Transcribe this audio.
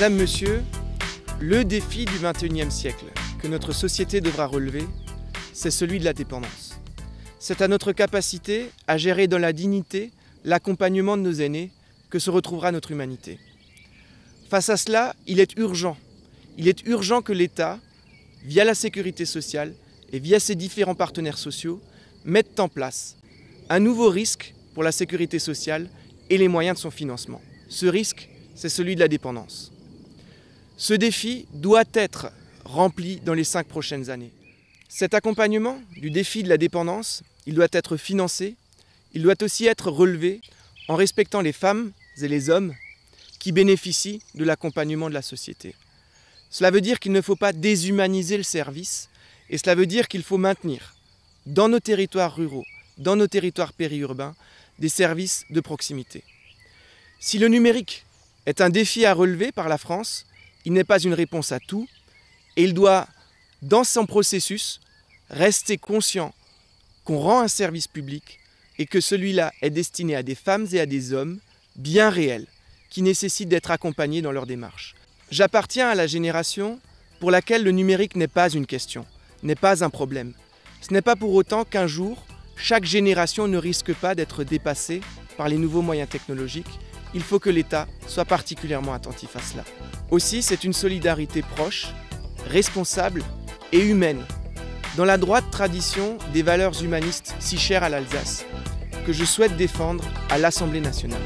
Madame, Monsieur, le défi du XXIe siècle que notre société devra relever, c'est celui de la dépendance. C'est à notre capacité à gérer dans la dignité l'accompagnement de nos aînés que se retrouvera notre humanité. Face à cela, il est urgent que l'État, via la sécurité sociale et via ses différents partenaires sociaux, mette en place un nouveau risque pour la sécurité sociale et les moyens de son financement. Ce risque, c'est celui de la dépendance. Ce défi doit être rempli dans les 5 prochaines années. Cet accompagnement du défi de la dépendance, il doit être financé, il doit aussi être relevé en respectant les femmes et les hommes qui bénéficient de l'accompagnement de la société. Cela veut dire qu'il ne faut pas déshumaniser le service et cela veut dire qu'il faut maintenir dans nos territoires ruraux, dans nos territoires périurbains, des services de proximité. Si le numérique est un défi à relever par la France, il n'est pas une réponse à tout et il doit, dans son processus, rester conscient qu'on rend un service public et que celui-là est destiné à des femmes et à des hommes bien réels qui nécessitent d'être accompagnés dans leur démarche. J'appartiens à la génération pour laquelle le numérique n'est pas une question, n'est pas un problème. Ce n'est pas pour autant qu'un jour, chaque génération ne risque pas d'être dépassée par les nouveaux moyens technologiques. Il faut que l'État soit particulièrement attentif à cela. Aussi, c'est une solidarité proche, responsable et humaine, dans la droite tradition des valeurs humanistes si chères à l'Alsace, que je souhaite défendre à l'Assemblée nationale.